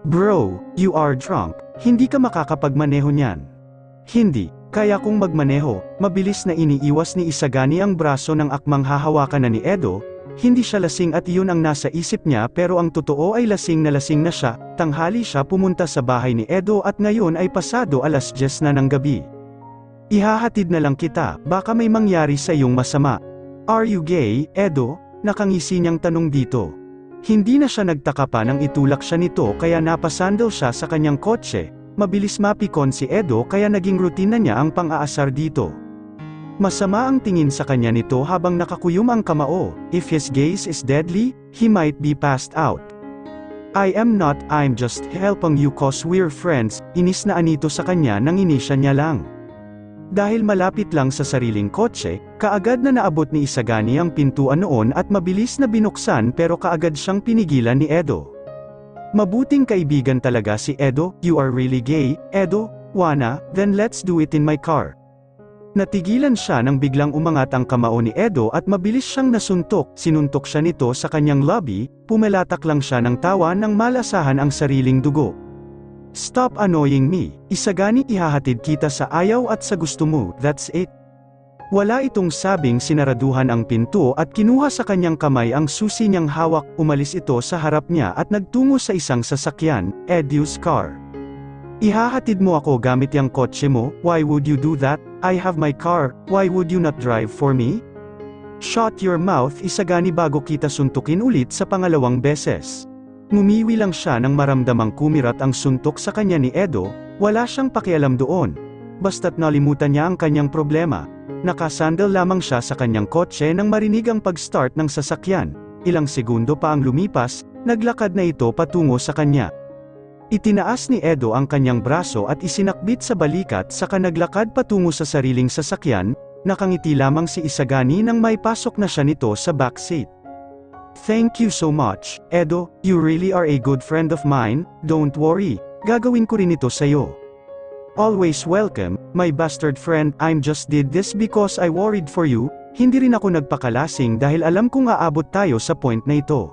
Bro, you are drunk, hindi ka makakapagmaneho niyan. Hindi, kaya kong magmaneho. Mabilis na iniiwas ni Isagani ang braso ng akmang hahawakan na ni Edo. Hindi siya lasing at iyon ang nasa isip niya pero ang totoo ay lasing na siya. Tanghali siya pumunta sa bahay ni Edo at ngayon ay pasado 10:00 na ng gabi. Ihahatid na lang kita, baka may mangyari sa iyong masama. Are you gay, Edo? Nakangisi niyang tanong dito. Hindi na siya nagtaka pa nang itulak siya nito kaya napasandal siya sa kanyang kotse. Mabilis mapikon si Edo kaya naging rutina niya ang pang-aasar dito. Masama ang tingin sa kanya nito habang nakakuyom ang kamao. If his gaze is deadly, he might be passed out. I'm just helping you cause we're friends, inis na anito sa kanya nang inisya niya lang. Dahil malapit lang sa sariling kotse, kaagad na naabot ni Isagani ang pintuan noon at mabilis na binuksan pero kaagad siyang pinigilan ni Edo. Mabuting kaibigan talaga si Edo. You are really gay, Edo? Wanna? Then let's do it in my car. Natigilan siya nang biglang umangat ang kamao ni Edo at mabilis siyang nasuntok. Sinuntok siya nito sa kanyang lobby, pumelatak lang siya ng tawa nang malasahan ang sariling dugo. Stop annoying me, Isagani, ihahatid kita sa ayaw at sa gusto mo, that's it. Wala itong sabing sinaraduhan ang pinto at kinuha sa kanyang kamay ang susi niyang hawak, umalis ito sa harap niya at nagtungo sa isang sasakyan, Edu's car. Ihahatid mo ako gamit yung kotse mo, why would you do that? I have my car, why would you not drive for me? Shut your mouth, Isagani, bago kita suntukin ulit sa pangalawang beses. Ngumiwi lang siya nang maramdamang kumirat ang suntok sa kanya ni Edo, wala siyang pakialam doon. Basta't nalimutan niya ang kanyang problema. Nakasandal lamang siya sa kanyang kotse nang marinig ang pag-start ng sasakyan. Ilang segundo pa ang lumipas, naglakad na ito patungo sa kanya. Itinaas ni Edo ang kanyang braso at isinakbit sa balikat saka naglakad patungo sa sariling sasakyan. Nakangiti lamang si Isagani nang may pasok na siya nito sa backseat. Thank you so much, Edo, you really are a good friend of mine, don't worry, gagawin ko rin ito sa'yo. Always welcome, my bastard friend, I'm just did this because I worried for you, hindi rin ako nagpakalasing dahil alam kong aabot tayo sa point na ito.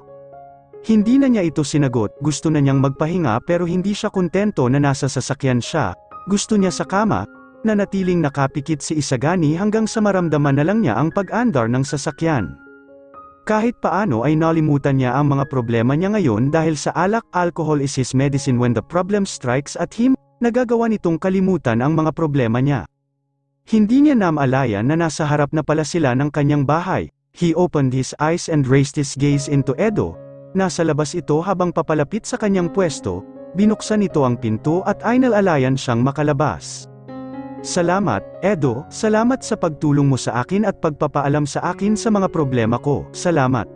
Hindi na niya ito sinagot, gusto na niyang magpahinga pero hindi siya kontento na nasa sasakyan siya, gusto niya sa kama, nanatiling nakapikit si Isagani hanggang sa maramdaman na lang niya ang pag-andar ng sasakyan. Kahit paano ay nalimutan niya ang mga problema niya ngayon dahil sa alak. Alcohol is his medicine when the problem strikes at him, nagagawa nitong kalimutan ang mga problema niya. Hindi niya namalayan na nasa harap na pala sila ng kanyang bahay. He opened his eyes and raised his gaze into Edo. Nasa labas ito habang papalapit sa kanyang pwesto, binuksan ito ang pinto at ay nalalayan siyang makalabas. Salamat, Edo, salamat sa pagtulong mo sa akin at pagpapaalam sa akin sa mga problema ko, salamat.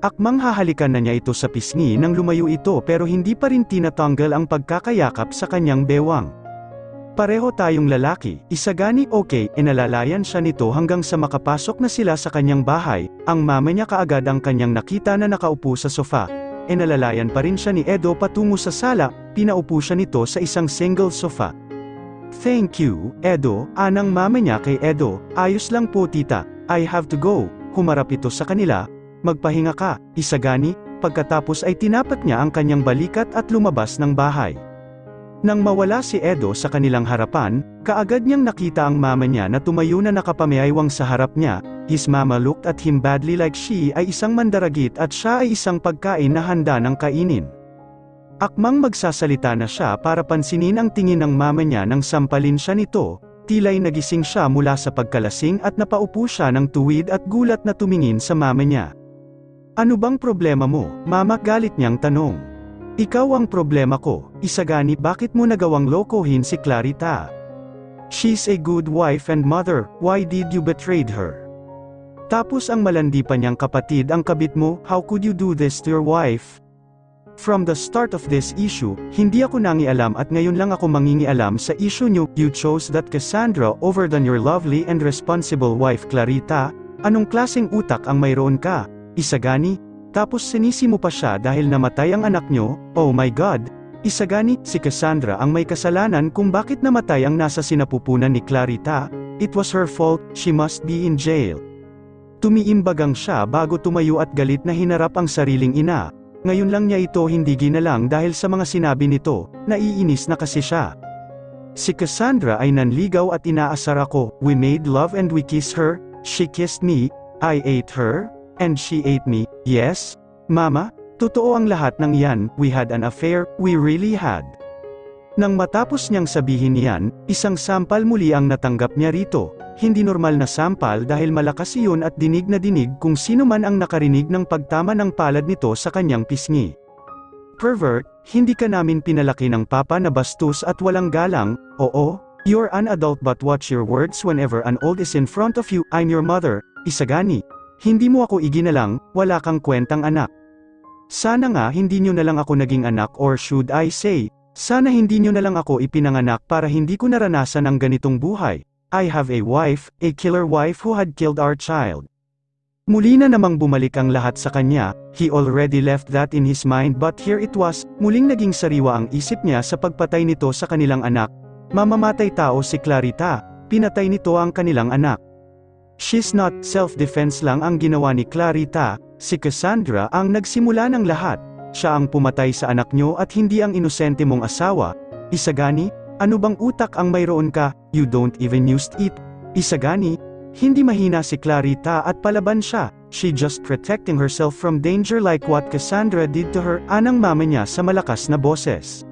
Akmang hahalikan na niya ito sa pisngi nang lumayo ito pero hindi pa rin tinatanggal ang pagkakayakap sa kanyang bewang. Pareho tayong lalaki, Isagani, okay, inalalayan siya nito hanggang sa makapasok na sila sa kanyang bahay. Ang mama niya kaagad ang kanyang nakita na nakaupo sa sofa. Inalalayan pa rin siya ni Edo patungo sa sala, pinaupo siya nito sa isang single sofa. Thank you, Edo, anang mama niya kay Edo, ayos lang po tita, I have to go, humarap ito sa kanila, magpahinga ka, Isagani, pagkatapos ay tinapat niya ang kanyang balikat at lumabas ng bahay. Nang mawala si Edo sa kanilang harapan, kaagad niyang nakita ang mama niya na tumayo na nakapamiaywang sa harap niya. His mama looked at him badly like she ay isang mandaragit at siya ay isang pagkain na handa ng kainin. Akmang magsasalita na siya para pansinin ang tingin ng mama niya nang sampalin siya nito, tila'y nagising siya mula sa pagkalasing at napaupo siya ng tuwid at gulat na tumingin sa mama niya. Ano bang problema mo, mama? Galit niyang tanong. Ikaw ang problema ko, Isagani, bakit mo nagawang lokohin si Clarita? She's a good wife and mother, why did you betrayed her? Tapos ang malandi pa niyang kapatid ang kabit mo, how could you do this to your wife? From the start of this issue, hindi ako nangialam at ngayon lang ako mangingialam sa issue niyo. You chose that Cassandra over than your lovely and responsible wife Clarita. Anong klaseng utak ang mayroon ka, Isagani? Tapos sinisi mo pa siya dahil namatay ang anak niyo, oh my God. Isagani, si Cassandra ang may kasalanan kung bakit namatay ang nasa sinapupunan ni Clarita. It was her fault, she must be in jail. Tumiimbagang siya bago tumayo at galit na hinarap ang sariling ina. Ngayon lang niya ito hindi ginalang dahil sa mga sinabi nito, naiinis na kasi siya. Si Cassandra ay nanligaw at inaasar ako, we made love and we kissed her, she kissed me, I ate her, and she ate me, yes, Mama, totoo ang lahat ng iyan, we had an affair, we really had. Nang matapos niyang sabihin iyan, isang sampal muli ang natanggap niya rito. Hindi normal na sampal dahil malakas iyon at dinig na dinig kung sino man ang nakarinig ng pagtama ng palad nito sa kanyang pisngi. Pervert, hindi ka namin pinalaki ng papa na bastos at walang galang, oo, you're an adult but watch your words whenever an old is in front of you, I'm your mother, Isagani. Hindi mo ako iginalang, wala kang kwentang anak. Sana nga hindi nyo na lang ako naging anak or should I say, sana hindi nyo na lang ako ipinanganak para hindi ko naranasan ang ganitong buhay. I have a wife, a killer wife who had killed our child. Muli na namang bumalik ang lahat sa kanya, he already left that in his mind but here it was, muling naging sariwa ang isip niya sa pagpatay nito sa kanilang anak. Mamamatay tao si Clarita, pinatay nito ang kanilang anak. She's not, self-defense lang ang ginawa ni Clarita, si Cassandra ang nagsimula ng lahat. Siya ang pumatay sa anak nyo at hindi ang inosente mong asawa. Isagani, ano bang utak ang mayroon ka, you don't even used it. Isagani, hindi mahina si Clarita at palaban siya, she just protecting herself from danger like what Cassandra did to her, anang mama niya sa malakas na boses.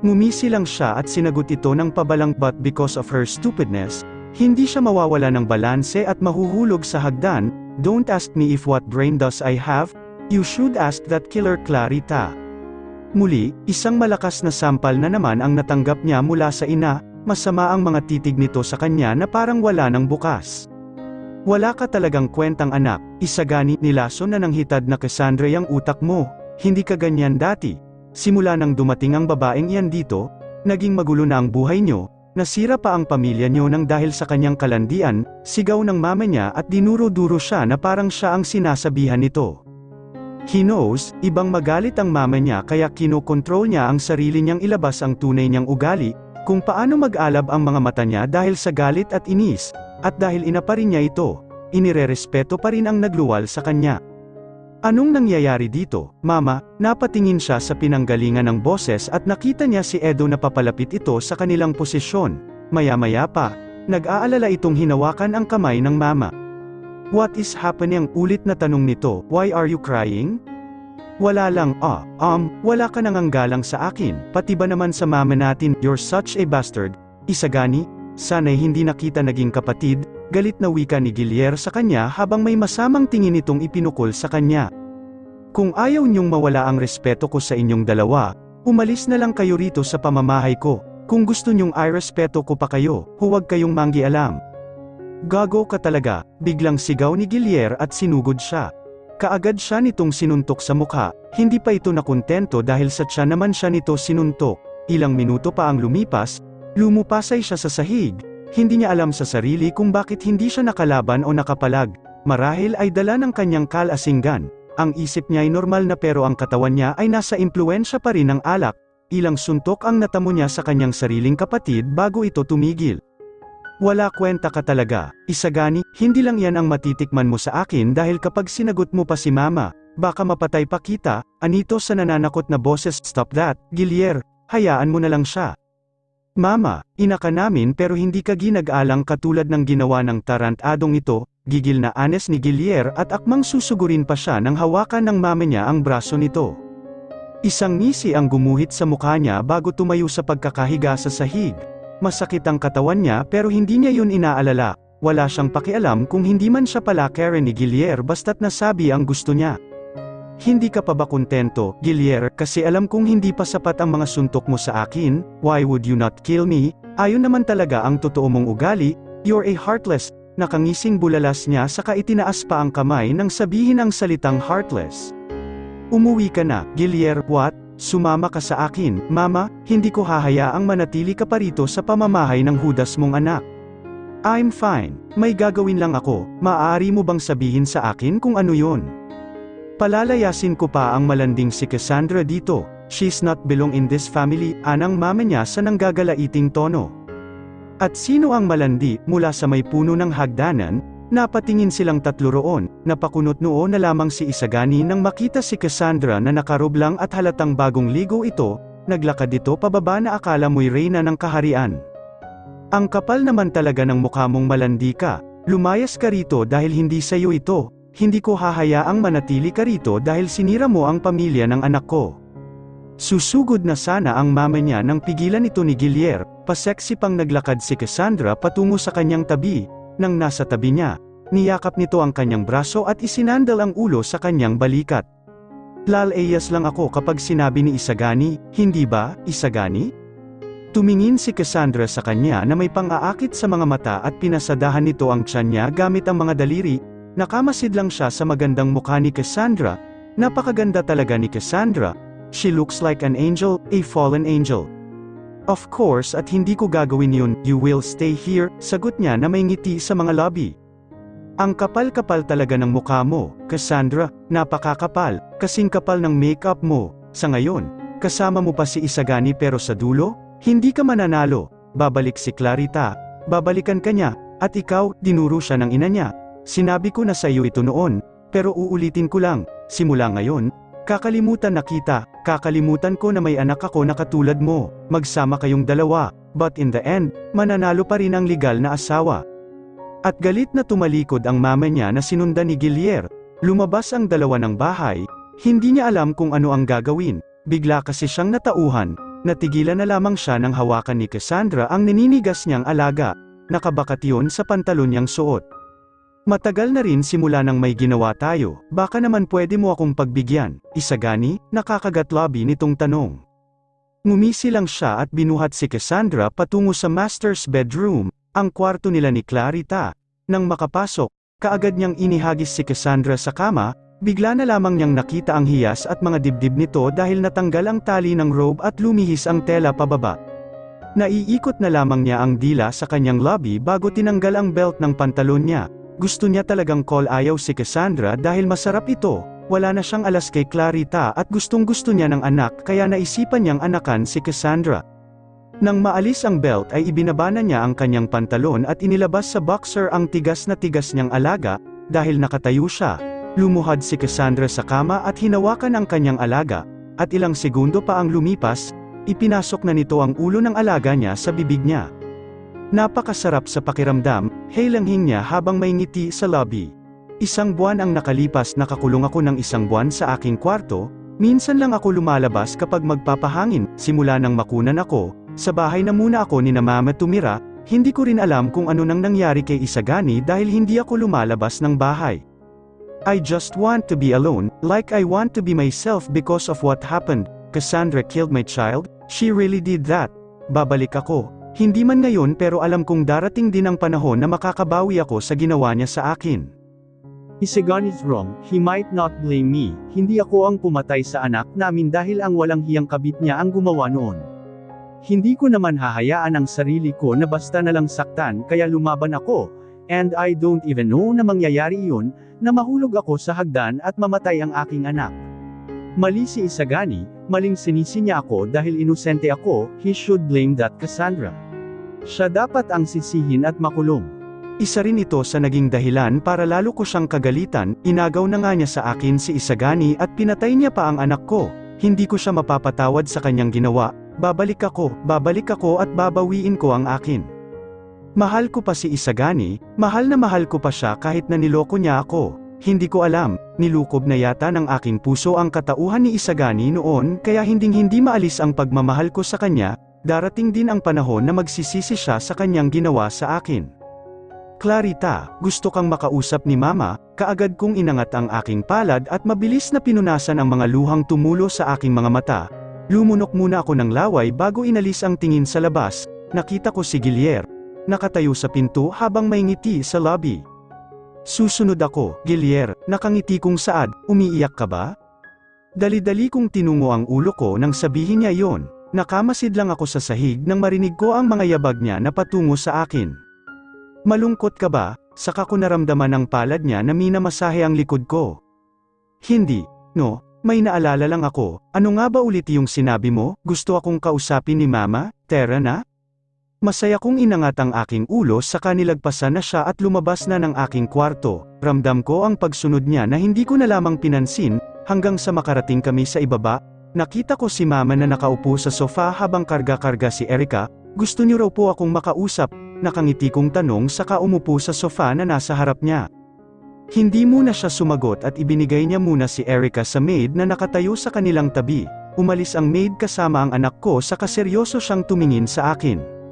Ngumisi lang siya at sinagot ito ng pabalang but because of her stupidness, hindi siya mawawala ng balanse at mahuhulog sa hagdan, don't ask me if what brain does I have, you should ask that killer Clarita. Muli, isang malakas na sampal na naman ang natanggap niya mula sa ina, masama ang mga titig nito sa kanya na parang wala nang bukas. Wala ka talagang kwentang anak, Isagani, nilaso na ng hitad na Cassandra yang utak mo, hindi ka ganyan dati. Simula nang dumating ang babaeng iyan dito, naging magulo na ang buhay nyo, nasira pa ang pamilya nyo nang dahil sa kanyang kalandian, sigaw ng mama niya at dinuro-duro siya na parang siya ang sinasabihan nito. He knows, ibang magalit ang mama niya kaya kinokontrol niya ang sarili niyang ilabas ang tunay niyang ugali, kung paano mag-alab ang mga mata niya dahil sa galit at inis, at dahil ina pa rin niya ito, inirerespeto pa rin ang nagluwal sa kanya. Anong nangyayari dito, Mama? Napatingin siya sa pinanggalingan ng boses at nakita niya si Edo na papalapit ito sa kanilang posisyon. Maya-maya pa, nag-aalala itong hinawakan ang kamay ng Mama. What is happening? Ulit na tanong nito, why are you crying? Wala lang, wala ka nang galang sa akin, pati ba naman sa mama natin, you're such a bastard. Isagani, sana'y hindi nakita naging kapatid, galit na wika ni Gilier sa kanya habang may masamang tingin itong ipinukol sa kanya. Kung ayaw niyong mawala ang respeto ko sa inyong dalawa, umalis na lang kayo rito sa pamamahay ko, kung gusto niyong irespeto ko pa kayo, huwag kayong manggialam. Gago ka talaga, biglang sigaw ni Gilier at sinugod siya. Kaagad siya nitong sinuntok sa mukha, hindi pa ito nakontento dahil sa tiyan naman siya nito sinuntok. Ilang minuto pa ang lumipas, lumupasay siya sa sahig, hindi niya alam sa sarili kung bakit hindi siya nakalaban o nakapalag, marahil ay dala ng kanyang kalasinggan. Ang isip niya ay normal na pero ang katawan niya ay nasa impluensya pa rin ng alak, ilang suntok ang natamo niya sa kanyang sariling kapatid bago ito tumigil. Wala kwenta ka talaga, Isagani, hindi lang yan ang matitikman mo sa akin dahil kapag sinagot mo pa si Mama, baka mapatay pa kita, anito sa nananakot na boses, stop that, Gilier, hayaan mo na lang siya. Mama, ina ka namin pero hindi ka ginag-alang katulad ng ginawa ng tarantadong ito, gigil na anes ni Gilier at akmang susugurin pa siya nang hawakan ng mama niya ang braso nito. Isang ngisi ang gumuhit sa mukha niya bago tumayo sa pagkakahiga sa sahig. Masakit ang katawan niya pero hindi niya yun inaalala, wala siyang pakialam kung hindi man siya pala Karen ni Gilier basta't nasabi ang gusto niya. Hindi ka pa ba kontento, Gilier, kasi alam kong hindi pa sapat ang mga suntok mo sa akin, why would you not kill me? Ayon naman talaga ang totoo mong ugali, you're a heartless. Nakangising bulalas niya saka itinaas pa ang kamay nang sabihin ang salitang heartless. Umuwi ka na, Gilier, what? Sumama ka sa akin, Mama, hindi ko hahayaang manatili ka pa rito sa pamamahay ng hudas mong anak. I'm fine, may gagawin lang ako, maaari mo bang sabihin sa akin kung ano yon? Palalayasin ko pa ang malanding si Cassandra dito, she's not belong in this family, anang mama niya sa nanggagalaiting tono. At sino ang malandi, mula sa may puno ng hagdanan, Napatingin silang tatlo roon, napakunot noo na lamang si Isagani nang makita si Cassandra na nakarob lang at halatang bagong ligo ito, naglakad ito pababa na akala mo'y reyna ng kaharian. Ang kapal naman talaga ng mukha mong malandi ka, lumayas ka rito dahil hindi sa'yo ito, hindi ko hahayaang manatili ka rito dahil sinira mo ang pamilya ng anak ko. Susugod na sana ang mama niya nang pigilan ito ni Guillier, paseksi pang naglakad si Cassandra patungo sa kanyang tabi. Nang nasa tabi niya, niyakap nito ang kanyang braso at isinandal ang ulo sa kanyang balikat. Lalayas lang ako kapag sinabi ni Isagani, hindi ba, Isagani? Tumingin si Cassandra sa kanya na may pang-aakit sa mga mata at pinasadahan nito ang tiyan niya gamit ang mga daliri. Nakamasid lang siya sa magandang mukha ni Cassandra. Napakaganda talaga ni Cassandra. She looks like an angel, a fallen angel. Of course at hindi ko gagawin yun, you will stay here, sagot niya na may ngiti sa mga lobby. Ang kapal-kapal talaga ng mukha mo, Cassandra, napakakapal, kasing kapal ng makeup mo. Sa ngayon, kasama mo pa si Isagani pero sa dulo, hindi ka mananalo. Babalik si Clarita, babalikan ka niya, at ikaw, dinuro siya ng ina niya. Sinabi ko na sa iyo ito noon, pero uulitin ko lang, simula ngayon, kakalimutan na kita, kakalimutan ko na may anak ako na katulad mo, magsama kayong dalawa, but in the end, mananalo pa rin ang legal na asawa. At galit na tumalikod ang mama niya na sinundan ni Guillier, lumabas ang dalawa ng bahay, hindi niya alam kung ano ang gagawin, bigla kasi siyang natauhan, natigilan na lamang siya nang hawakan ni Cassandra ang nininigas niyang alaga, nakabakat yun sa pantalon niyang suot. Matagal na rin simula nang may ginawa tayo, baka naman pwede mo akong pagbigyan, Isagani, nakakagatlabi nitong tanong. Ngumisi lang siya at binuhat si Cassandra patungo sa master's bedroom, ang kwarto nila ni Clarita. Nang makapasok, kaagad niyang inihagis si Cassandra sa kama, bigla na lamang niyang nakita ang hiyas at mga dibdib nito dahil natanggal ang tali ng robe at lumihis ang tela pababa. Naiikot na lamang niya ang dila sa kanyang lobby bago tinanggal ang belt ng pantalon niya. Gusto niya talagang call ayaw si Cassandra dahil masarap ito, wala na siyang alas kay Clarita at gustong-gusto niya ng anak kaya naisipan niyang anakan si Cassandra. Nang maalis ang belt ay ibinaba na niya ang kanyang pantalon at inilabas sa boxer ang tigas na tigas niyang alaga, dahil nakatayo siya. Lumuhad si Cassandra sa kama at hinawakan ang kanyang alaga, at ilang segundo pa ang lumipas, ipinasok na nito ang ulo ng alaga niya sa bibig niya. Napakasarap sa pakiramdam, hailanghing niya habang may ngiti sa lobby. Isang buwan ang nakalipas, nakakulong ako ng isang buwan sa aking kwarto, minsan lang ako lumalabas kapag magpapahangin, simula nang makunan ako, sa bahay na muna ako ni na mama tumira, hindi ko rin alam kung ano nang nangyari kay Isagani dahil hindi ako lumalabas ng bahay. I just want to be alone, like I want to be myself because of what happened. Cassandra killed my child, she really did that. Babalik ako. Hindi man ngayon pero alam kong darating din ang panahon na makakabawi ako sa ginawa niya sa akin. Isagani is wrong, he might not blame me, hindi ako ang pumatay sa anak namin dahil ang walang hiyang kabit niya ang gumawa noon. Hindi ko naman hahayaan ang sarili ko na basta nalang saktan kaya lumaban ako, and I don't even know na mangyayari iyon, na mahulog ako sa hagdan at mamatay ang aking anak. Mali si Isagani, maling sinisi niya ako dahil inosente ako, he should blame that Cassandra. Siya dapat ang sisihin at makulong. Isa rin ito sa naging dahilan para lalo ko siyang kagalitan, inagaw na nga niya sa akin si Isagani at pinatay niya pa ang anak ko, hindi ko siya mapapatawad sa kanyang ginawa, babalik ako at babawiin ko ang akin. Mahal ko pa si Isagani, mahal na mahal ko pa siya kahit na niloko niya ako. Hindi ko alam, nilukob na yata ng aking puso ang katauhan ni Isagani noon kaya hinding-hindi maalis ang pagmamahal ko sa kanya, darating din ang panahon na magsisisi siya sa kanyang ginawa sa akin. Clarita, gusto kang makausap ni Mama, kaagad kong inangat ang aking palad at mabilis na pinunasan ang mga luhang tumulo sa aking mga mata. Lumunok muna ako ng laway bago inalis ang tingin sa labas, nakita ko si Guillier, nakatayo sa pinto habang may ngiti sa lobby. Susunod ako, Guillier, nakangiti kong saad, umiiyak ka ba? Dali-dali kong tinungo ang ulo ko nang sabihin niya yon, nakamasid lang ako sa sahig nang marinig ko ang mga yabag niya na patungo sa akin. Malungkot ka ba? Saka ko naramdaman ng palad niya na minamasahe ang likod ko. Hindi, no, may naalala lang ako, ano nga ba ulit yung sinabi mo, gusto akong kausapin ni Mama, Tera na? Masaya kong inangat ang aking ulo saka nilagpasan na siya at lumabas na ng aking kwarto. Ramdam ko ang pagsunod niya na hindi ko na lamang pinansin, hanggang sa makarating kami sa ibaba. Nakita ko si Mama na nakaupo sa sofa habang karga-karga si Erica. Gusto niyo raw po akong makausap, nakangiti kong tanong saka umupo sa sofa na nasa harap niya. Hindi muna siya sumagot at ibinigay niya muna si Erica sa maid na nakatayo sa kanilang tabi. Umalis ang maid kasama ang anak ko saka seryoso siyang tumingin sa akin.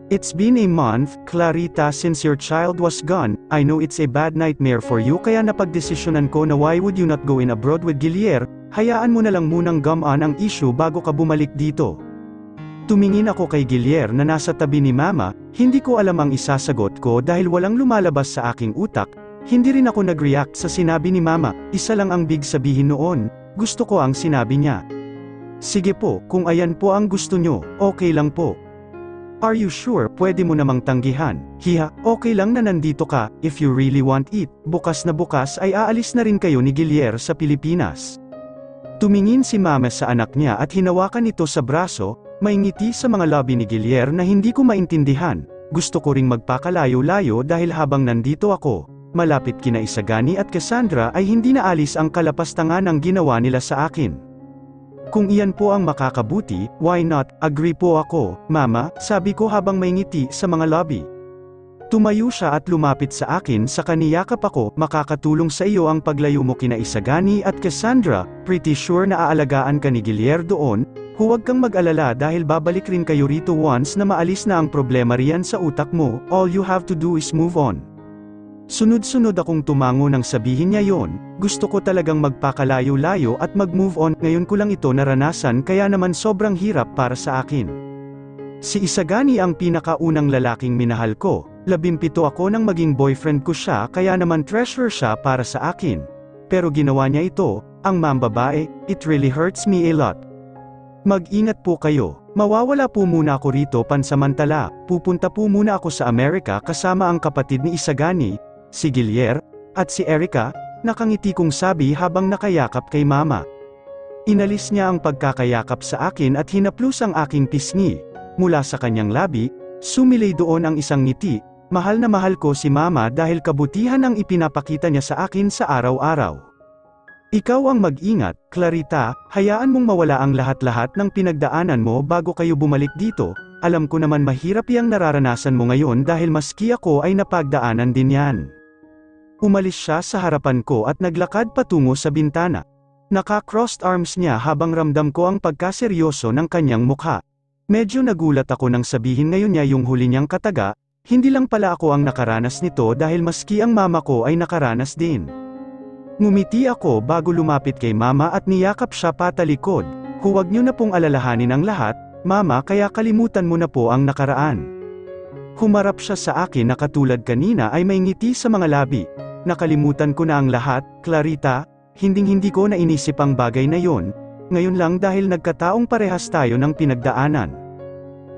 It's been a month, Clarita, since your child was gone. I know it's a bad nightmare for you kaya napagdesisyonan ko na why would you not go in abroad with Guillier, hayaan mo na lang munang gumaan ang issue bago ka bumalik dito. Tumingin ako kay Guillier na nasa tabi ni Mama, hindi ko alam ang isasagot ko dahil walang lumalabas sa aking utak, hindi rin ako nag-react sa sinabi ni Mama, isa lang ang big sabihin noon, gusto ko ang sinabi niya. Sige po, kung ayan po ang gusto nyo, okay lang po. Are you sure pwede mo namang tanggihan? Hiha, okay lang na nandito ka, if you really want it, bukas na bukas ay aalis na rin kayo ni Guillier sa Pilipinas. Tumingin si Mama sa anak niya at hinawakan ito sa braso, may ngiti sa mga labi ni Guillier na hindi ko maintindihan. Gusto ko ring magpakalayo-layo dahil habang nandito ako, malapit kina Isagani at Cassandra ay hindi naalis ang kalapastangan ng ginawa nila sa akin. Kung iyan po ang makakabuti, why not, agree po ako, Mama, sabi ko habang may ngiti sa mga lobby. Tumayo siya at lumapit sa akin sa kaniyakap ako, makakatulong sa iyo ang paglayo mo kina Isagani at Cassandra, pretty sure na aalagaan ka ni Guillier doon, huwag kang mag-alala dahil babalik rin kayo rito once na maalis na ang problema riyan sa utak mo, all you have to do is move on. Sunod-sunod akong tumango nang sabihin niya yon, gusto ko talagang magpakalayo-layo at mag-move on, ngayon ko lang ito naranasan kaya naman sobrang hirap para sa akin. Si Isagani ang pinakaunang lalaking minahal ko, 17 ako nang maging boyfriend ko siya kaya naman treasure siya para sa akin. Pero ginawa niya ito, ang mambabae, it really hurts me a lot. Mag-ingat po kayo, mawawala po muna ako rito pansamantala, pupunta po muna ako sa Amerika kasama ang kapatid ni Isagani, si Guillier, at si Erica, nakangiti kong sabi habang nakayakap kay Mama. Inalis niya ang pagkakayakap sa akin at hinaplos ang aking pisngi. Mula sa kanyang labi, sumilay doon ang isang ngiti, mahal na mahal ko si Mama dahil kabutihan ang ipinapakita niya sa akin sa araw-araw. Ikaw ang mag-ingat, Clarita, hayaan mong mawala ang lahat-lahat ng pinagdaanan mo bago kayo bumalik dito, alam ko naman mahirap yang nararanasan mo ngayon dahil maski ako ay napagdaanan din yan. Umalis siya sa harapan ko at naglakad patungo sa bintana. Naka-crossed arms niya habang ramdam ko ang pagkaseryoso ng kanyang mukha. Medyo nagulat ako nang sabihin ngayon niya yung huli niyang kataga, hindi lang pala ako ang nakaranas nito dahil maski ang mama ko ay nakaranas din. Ngumiti ako bago lumapit kay Mama at niyakap siya patalikod. Huwag niyo na pong alalahanin ang lahat, Mama, kaya kalimutan mo na po ang nakaraan. Humarap siya sa akin na katulad kanina ay may ngiti sa mga labi. Nakalimutan ko na ang lahat, Clarita, hinding-hindi ko na inisip ang bagay na yon, ngayon lang dahil nagkataong parehas tayo ng pinagdaanan.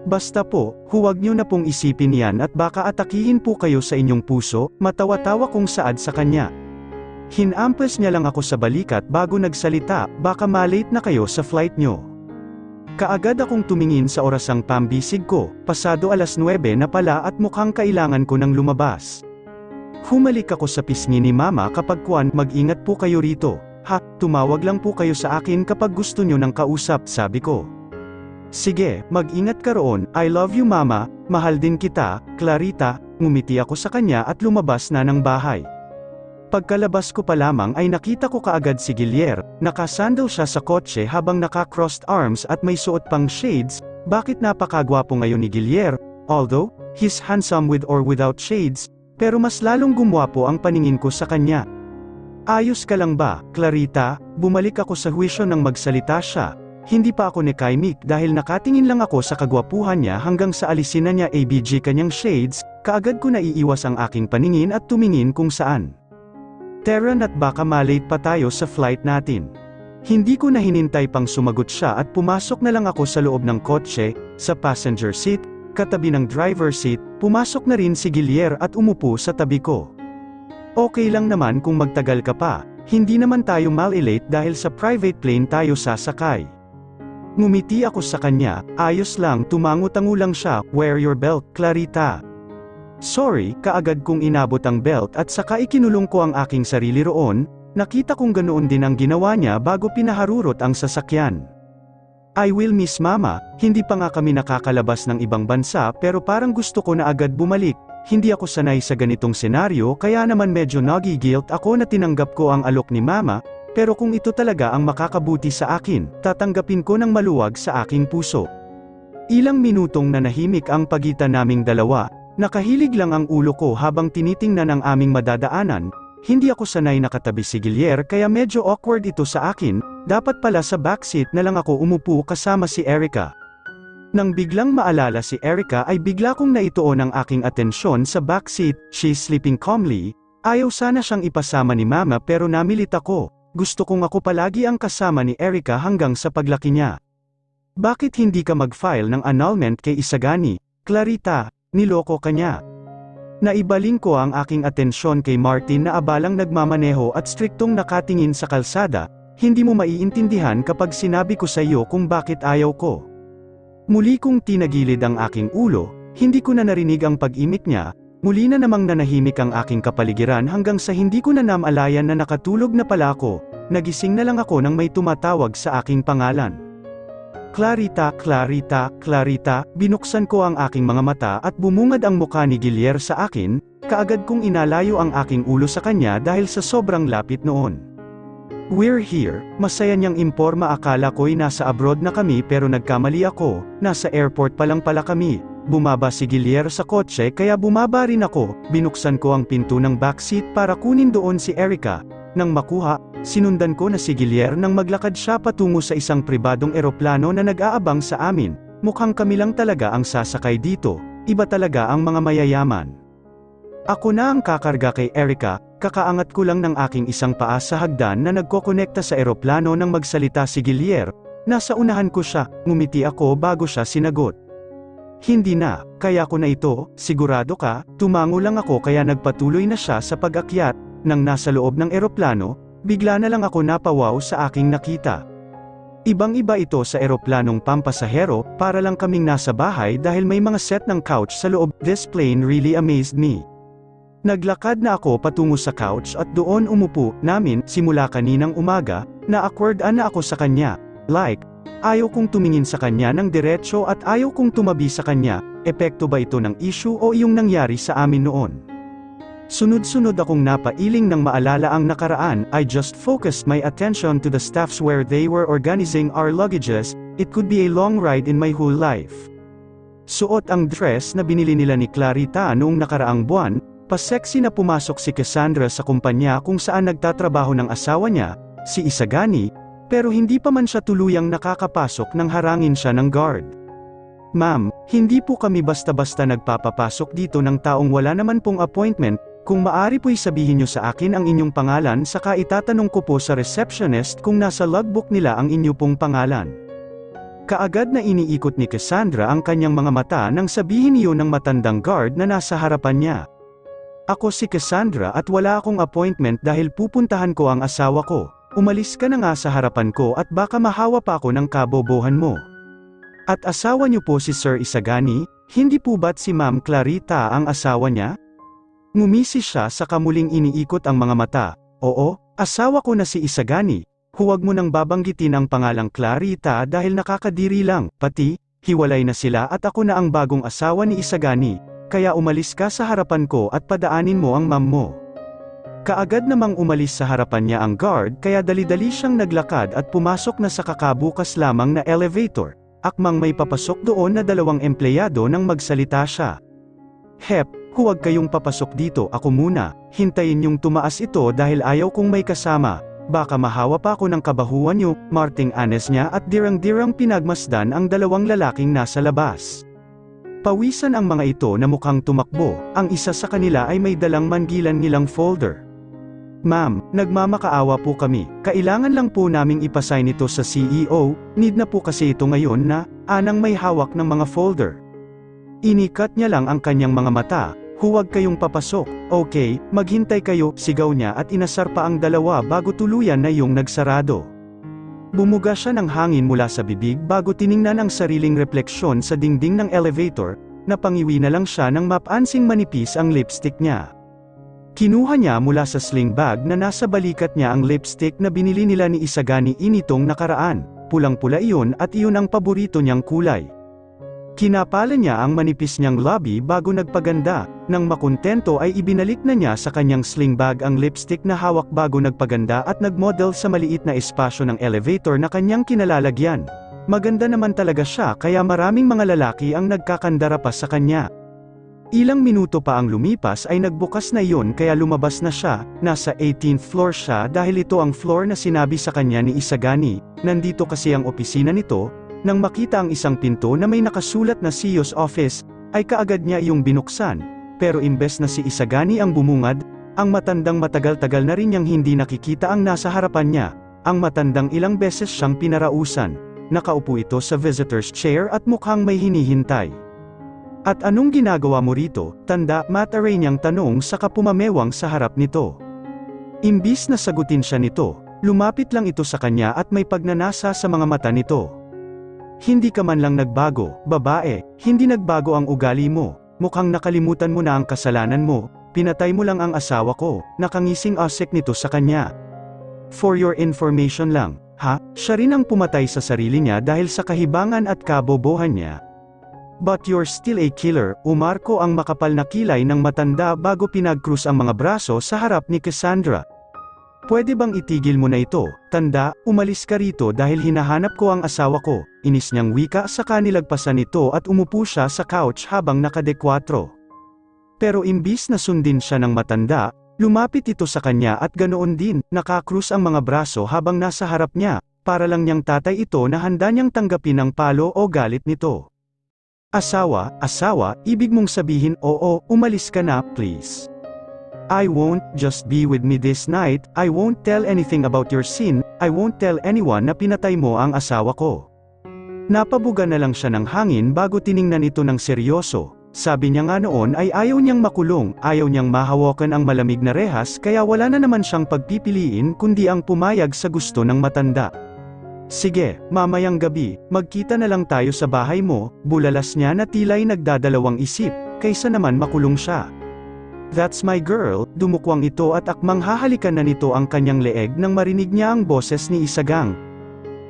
Basta po, huwag niyo na pong isipin yan at baka atakihin po kayo sa inyong puso, matawa-tawa kong saad sa kanya. Hinampas niya lang ako sa balikat bago nagsalita, baka malate na kayo sa flight niyo. Kaagad akong tumingin sa orasang pambisig ko, pasado 9:00 na pala at mukhang kailangan ko nang lumabas. Humalik ako sa pisngi ni Mama kapag kuwan, mag-ingat po kayo rito, ha, tumawag lang po kayo sa akin kapag gusto nyo ng kausap, sabi ko. Sige, mag-ingat ka roon, I love you Mama, mahal din kita, Clarita, ngumiti ako sa kanya at lumabas na ng bahay. Pagkalabas ko pa lamang ay nakita ko kaagad si Guillier, nakasandal siya sa kotse habang naka-crossed arms at may suot pang shades, bakit napakagwapo ngayon ni Guillier, although, he's handsome with or without shades, pero mas lalong gumwapo ang paningin ko sa kanya. Ayos ka lang ba, Clarita? Bumalik ako sa huwisyo nang magsalita siya. Hindi pa ako nekaimik dahil nakatingin lang ako sa kagwapuhan niya hanggang sa alisin na niya ABG kanyang shades, kaagad ko naiiwas ang aking paningin at tumingin kung saan. Terran at baka malate pa tayo sa flight natin. Hindi ko na hinintay pang sumagot siya at pumasok na lang ako sa loob ng kotse, sa passenger seat, katabi ng driver seat, pumasok na rin si Guillier at umupo sa tabi ko. Okay lang naman kung magtagal ka pa, hindi naman tayo malilate dahil sa private plane tayo sasakay. Ngumiti ako sa kanya, ayos lang, tumango-tango lang siya, wear your belt, Clarita. Sorry, kaagad kong inabot ang belt at saka ikinulong ko ang aking sarili roon, nakita kong ganoon din ang ginawa niya bago pinaharurot ang sasakyan. I will miss Mama, hindi pa nga kami nakakalabas ng ibang bansa pero parang gusto ko na agad bumalik, hindi ako sanay sa ganitong senaryo kaya naman medyo nagi-guilt ako na tinanggap ko ang alok ni Mama, pero kung ito talaga ang makakabuti sa akin, tatanggapin ko ng maluwag sa aking puso. Ilang minutong nanahimik ang pagitan naming dalawa, nakahilig lang ang ulo ko habang tinitingnan ang aming madadaanan, hindi ako sanay nakatabi si Guillier kaya medyo awkward ito sa akin, dapat pala sa backseat na lang ako umupo kasama si Erica. Nang biglang maalala si Erica ay bigla kong naituon ang aking atensyon sa backseat, she's sleeping calmly, ayaw sana siyang ipasama ni Mama pero namilit ako, gusto kong ako palagi ang kasama ni Erica hanggang sa paglaki niya. Bakit hindi ka mag-file ng annulment kay Isagani, Clarita? Niloko ka niya. Naibaling ko ang aking atensyon kay Martin na abalang nagmamaneho at striktong nakatingin sa kalsada, hindi mo maiintindihan kapag sinabi ko sa iyo kung bakit ayaw ko. Muli kong tinagilid ang aking ulo, hindi ko na narinig ang pag-imik niya, muli na namang nanahimik ang aking kapaligiran hanggang sa hindi ko na namalayan na nakatulog na pala ako, nagising na lang ako nang may tumatawag sa aking pangalan. Clarita, Clarita, Clarita, binuksan ko ang aking mga mata at bumungad ang mukha ni Guillier sa akin, kaagad kong inalayo ang aking ulo sa kanya dahil sa sobrang lapit noon. We're here, masaya niyang imporma akala ko'y nasa abroad na kami pero nagkamali ako, nasa airport pa lang pala kami, bumaba si Guillier sa kotse kaya bumaba rin ako, binuksan ko ang pinto ng backseat para kunin doon si Erica, nang makuha, sinundan ko na si Guillier nang maglakad siya patungo sa isang pribadong eroplano na nag-aabang sa amin, mukhang kami lang talaga ang sasakay dito, iba talaga ang mga mayayaman. Ako na ang kakarga kay Erica, kakaangat ko lang ng aking isang paa sa hagdan na nagkokonekta sa eroplano nang magsalita si Guillier, nasa unahan ko siya, ngumiti ako bago siya sinagot. Hindi na, kaya ko na ito, sigurado ka, tumango lang ako kaya nagpatuloy na siya sa pag-akyat, nang nasa loob ng eroplano, bigla na lang ako napawaw sa aking nakita. Ibang-iba ito sa eroplanong pampasahero, para lang kaming nasa bahay dahil may mga set ng couch sa loob, this plane really amazed me. Naglakad na ako patungo sa couch at doon umupo, namin, simula kaninang umaga, na-awkward-an na ako sa kanya, like, ayaw kong tumingin sa kanya ng diretso at ayaw kong tumabi sa kanya, epekto ba ito ng issue o iyong nangyari sa amin noon? Sunod-sunod akong napailing nang maalala ang nakaraan, I just focused my attention to the staffs where they were organizing our luggages, it could be a long ride in my whole life. Suot ang dress na binili nila ni Clarita noong nakaraang buwan, pa-sexy na pumasok si Cassandra sa kumpanya kung saan nagtatrabaho ng asawa niya, si Isagani, pero hindi pa man siya tuluyang nakakapasok nang harangin siya ng guard. Ma'am, hindi po kami basta-basta nagpapapasok dito ng taong wala naman pong appointment, kung maari po'y sabihin niyo sa akin ang inyong pangalan saka itatanong ko po sa receptionist kung nasa logbook nila ang inyo pong pangalan. Kaagad na iniikot ni Cassandra ang kanyang mga mata nang sabihin niyo ng matandang guard na nasa harapan niya. Ako si Cassandra at wala akong appointment dahil pupuntahan ko ang asawa ko, umalis ka na nga sa harapan ko at baka mahawa pa ako ng kabobohan mo. At asawa niyo po si Sir Isagani, hindi po ba't si Ma'am Clarita ang asawa niya? Ngumisi siya sa kamuling iniikot ang mga mata, oo, asawa ko na si Isagani, huwag mo nang babanggitin ang pangalang Clarita dahil nakakadiri lang, pati, hiwalay na sila at ako na ang bagong asawa ni Isagani, kaya umalis ka sa harapan ko at padaanin mo ang ma'am mo. Kaagad namang umalis sa harapan niya ang guard kaya dali-dali siyang naglakad at pumasok na sa kakabukas lamang na elevator, akmang may papasok doon na 2 empleyado nang magsalita siya. Hep, huwag kayong papasok dito, ako muna, hintayin niyong tumaas ito dahil ayaw kong may kasama, baka mahawa pa ako ng kabahuan niyo, Marting anes niya at dirang-dirang pinagmasdan ang 2 lalaking nasa labas. Pawisan ang mga ito na mukhang tumakbo, ang isa sa kanila ay may dalang manggilan-ngilang folder. Ma'am, nagmamakaawa po kami, kailangan lang po naming ipasign ito sa CEO, need na po kasi ito ngayon na, anang may hawak ng mga folder. Inikat niya lang ang kanyang mga mata, huwag kayong papasok, okay, maghintay kayo, sigaw niya at inasar pa ang 2 bago tuluyan na yung nagsarado. Bumuga siya ng hangin mula sa bibig bago tiningnan ang sariling refleksyon sa dingding ng elevator, napangiwi na lang siya nang mapansing manipis ang lipstick niya. Kinuha niya mula sa sling bag na nasa balikat niya ang lipstick na binili nila ni Isagani initong nakaraan, pulang-pula iyon at iyon ang paborito niyang kulay. Kinapala niya ang manipis niyang labi bago nagpaganda, nang makontento ay ibinalik na niya sa kanyang sling bag ang lipstick na hawak bago nagpaganda at nagmodel sa maliit na espasyo ng elevator na kanyang kinalalagyan. Maganda naman talaga siya kaya maraming mga lalaki ang nagkakandara pa sa kanya. Ilang minuto pa ang lumipas ay nagbukas na iyon kaya lumabas na siya, nasa 18th floor siya dahil ito ang floor na sinabi sa kanya ni Isagani, nandito kasi ang opisina nito. Nang makita ang isang pinto na may nakasulat na CEO's office, ay kaagad niya iyong binuksan, pero imbes na si Isagani ang bumungad, ang matandang matagal-tagal na rin niyang hindi nakikita ang nasa harapan niya, ang matandang ilang beses siyang pinarausan, nakaupo ito sa visitor's chair at mukhang may hinihintay. At anong ginagawa mo rito, tanda, mataray niyang tanong saka pumamewang sa harap nito. Imbis na sagutin siya nito, lumapit lang ito sa kanya at may pagnanasa sa mga mata nito. Hindi ka man lang nagbago, babae, hindi nagbago ang ugali mo, mukhang nakalimutan mo na ang kasalanan mo, pinatay mo lang ang asawa ko, nakangising asik nito sa kanya. For your information lang, ha, siya rin ang pumatay sa sarili niya dahil sa kahibangan at kabobohan niya. But you're still a killer, umarko ang makapal na kilay ng matanda bago pinagkrus ang mga braso sa harap ni Cassandra. Pwede bang itigil mo na ito, tanda, umalis ka rito dahil hinahanap ko ang asawa ko, inis niyang wika sa kanilagpasan nito at umupo siya sa couch habang nakadekwatro. Pero imbis na sundin siya ng matanda, lumapit ito sa kanya at ganoon din, nakakrus ang mga braso habang nasa harap niya, para lang niyang tatay ito na handa niyang tanggapin ang palo o galit nito. Asawa, ibig mong sabihin oo, umalis ka na, please. I won't, just be with me this night, I won't tell anything about your sin, I won't tell anyone na pinatay mo ang asawa ko. Napabuga na lang siya ng hangin bago tiningnan ito ng seryoso, sabi niya nga noon ay ayaw niyang makulong, ayaw niyang mahawakan ang malamig na rehas kaya wala na naman siyang pagpipiliin kundi ang pumayag sa gusto ng matanda. Sige, mamayang gabi, magkita na lang tayo sa bahay mo, bulalas niya na tila'y nagdadalawang isip, kaysa naman makulong siya. That's my girl, dumukwang ito at akmang hahalikan na nito ang kanyang leeg nang marinig niya ang boses ni Isagang.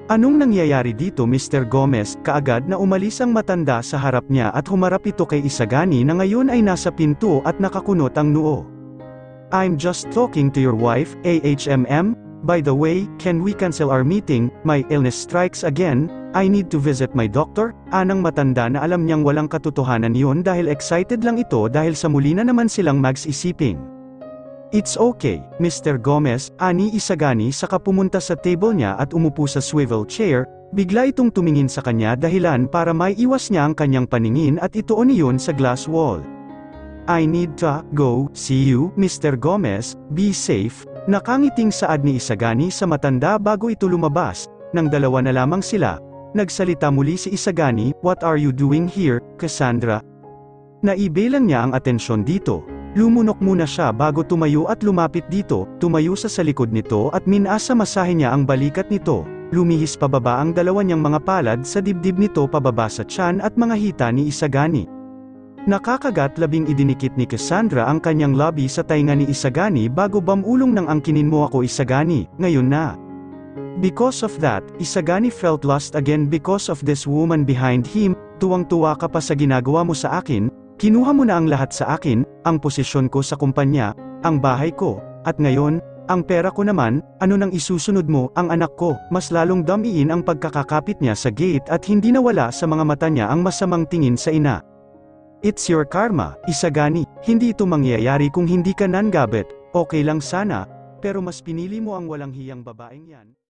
Anong nangyayari dito Mr. Gomez? Kaagad na umalis ang matanda sa harap niya at humarap ito kay Isagani na ngayon ay nasa pinto at nakakunot ang noo. I'm just talking to your wife, AHMM. By the way, can we cancel our meeting? My illness strikes again. I need to visit my doctor. Anang matanda na alam niyang walang katotohanan yun dahil excited lang ito dahil sa muli na naman silang magsisiping. It's okay, Mr. Gomez, ani Isagani saka pumunta sa table niya at umupo sa swivel chair, bigla itong tumingin sa kanya dahilan para maiiwas niya ang kanyang paningin at ituon iyon sa glass wall. I need to go, see you, Mr. Gomez, be safe. Nakangiting saad ni Isagani sa matanda bago ito lumabas, nang dalawa na lamang sila. Nagsalita muli si Isagani, what are you doing here, Cassandra? Naibilang niya ang atensyon dito. Lumunok muna siya bago tumayo at lumapit dito, tumayo sa likod nito at minasa masahe niya ang balikat nito. Lumihis pababa ang dalawa niyang mga palad sa dibdib nito pababa sa tiyan at mga hita ni Isagani. Nakakagat labing idinikit ni Cassandra ang kanyang labi sa tainga ni Isagani bago bamulong ng angkinin mo ako Isagani, ngayon na. Because of that, Isagani felt lost again because of this woman behind him, tuwang-tuwa ka pa sa ginagawa mo sa akin, kinuha mo na ang lahat sa akin, ang posisyon ko sa kumpanya, ang bahay ko, at ngayon, ang pera ko naman, ano nang isusunod mo, ang anak ko, mas lalong damiin ang pagkakakapit niya sa gate at hindi nawala sa mga mata niya ang masamang tingin sa ina. It's your karma, Isagani, hindi ito mangyayari kung hindi ka nanggabit, okay lang sana, pero mas pinili mo ang walang hiyang babaeng yan.